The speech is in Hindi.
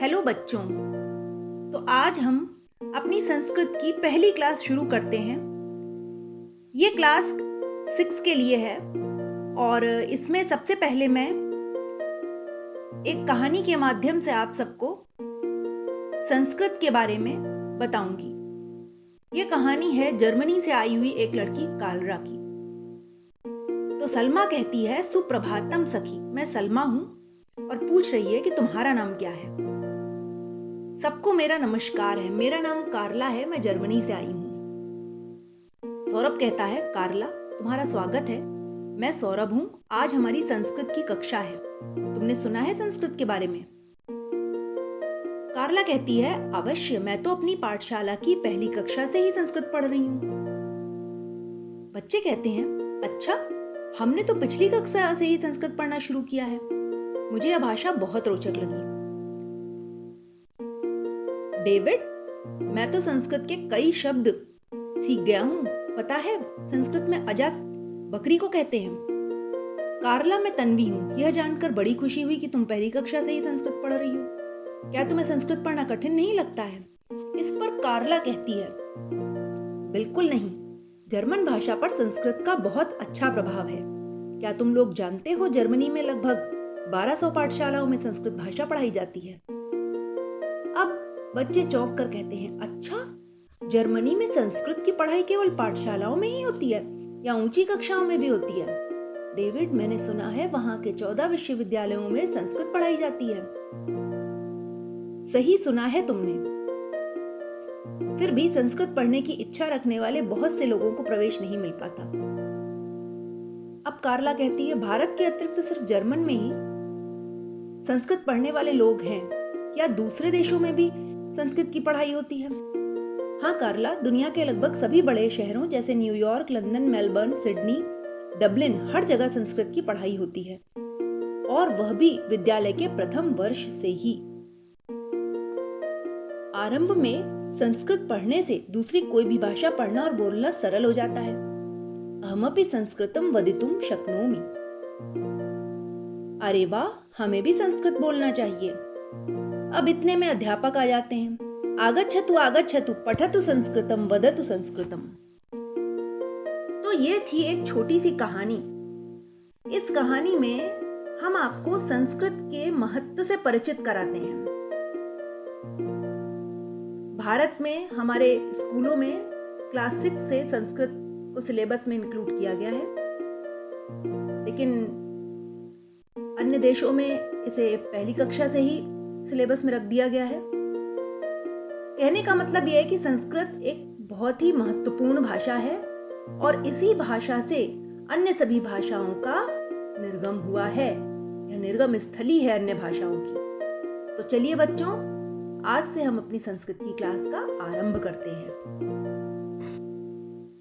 हेलो बच्चों। तो आज हम अपनी संस्कृत की पहली क्लास शुरू करते हैं। ये क्लास 6 के लिए है और इसमें सबसे पहले मैं एक कहानी के माध्यम से आप सबको संस्कृत के बारे में बताऊंगी। ये कहानी है जर्मनी से आई हुई एक लड़की कालरा की। तो सलमा कहती है, सुप्रभातम सखी, मैं सलमा हूं और पूछ रही है कि तुम्हारा नाम क्या है। सबको मेरा नमस्कार है, मेरा नाम कारला है, मैं जर्मनी से आई हूं। सौरभ कहता है, कारला तुम्हारा स्वागत है, मैं सौरभ हूं, आज हमारी संस्कृत की कक्षा है, तुमने सुना है संस्कृत के बारे में? कारला कहती है, अवश्य, मैं तो अपनी पाठशाला की पहली कक्षा से ही संस्कृत पढ़ रही हूं। बच्चे कहते हैं, अच्छा, हमने तो पिछली कक्षा से ही संस्कृत पढ़ना शुरू किया है। मुझे यह भाषा बहुत रोचक लगी। डेविड, मैं तो संस्कृत के कई शब्द सीख गया हूं, पता है संस्कृत में अजा बकरी को कहते हैं। कारला, मैं तन्वी हूं, यह जानकर बड़ी खुशी हुई कि तुम पहली कक्षा से ही संस्कृत पढ़ रही हो। क्या तुम्हें संस्कृत पढ़ना कठिन नहीं लगता है? इस पर कारला कहती है, बिल्कुल नहीं, जर्मन भाषा पर संस्कृत का बहुत अच्छा प्रभाव है। क्या तुम लोग जानते हो जर्मनी में लगभग 1200 पाठशालाओं में संस्कृत भाषा पढ़ाई जाती है। अब बच्चे चौंक कर कहते हैं, अच्छा, जर्मनी में संस्कृत की पढ़ाई केवल पाठशालाओं में ही होती है या ऊंची कक्षाओं में भी होती है? डेविड, मैंने सुना है वहां के 14 विश्वविद्यालयों में संस्कृत पढ़ाई जाती है। सही सुना है तुमने। फिर भी संस्कृत पढ़ने की इच्छा रखने वाले बहुत से लोगों को प्रवेश नहीं मिल पाता। अब कारला कहती है, भारत के अतिरिक्त सिर्फ जर्मन में ही संस्कृत पढ़ने वाले लोग हैं, क्या दूसरे देशों में भी संस्कृत की पढ़ाई होती है? हाँ कारला, दुनिया के लगभग सभी बड़े शहरों जैसे New York, London, Melbourne, Sydney, Dublin, हर जगह संस्कृत की पढ़ाई होती है, और वह भी विद्यालय के प्रथम वर्ष से ही। आरंभ में संस्कृत पढ़ने से दूसरी कोई भी भाषा पढ़ना और बोलना सरल हो जाता है। अहमपि संस्कृतम वदितुम शक्नोमि। अरे वाह, हमें भी संस्कृत बोलना चाहिए। अब इतने में अध्यापक आ जाते हैं। आगच्छतु आगच्छतु पठतु संस्कृतम वदतु संस्कृतम। तो ये थी एक छोटी सी कहानी। इस कहानी में हम आपको संस्कृत के महत्व से परिचित कराते हैं। भारत में हमारे स्कूलों में क्लास 6 से संस्कृत को सिलेबस में इंक्लूड किया गया है, लेकिन अन्य देशों में इसे पहली कक्षा से ही सिलेबस में रख दिया गया है। कहने का मतलब यह है कि संस्कृत एक बहुत ही महत्वपूर्ण भाषा है और इसी भाषा से अन्य सभी भाषाओं का निर्गम हुआ है। यह निर्गम स्थली है अन्य भाषाओं की। तो चलिए बच्चों, आज से हम अपनी संस्कृत की क्लास का आरंभ करते हैं।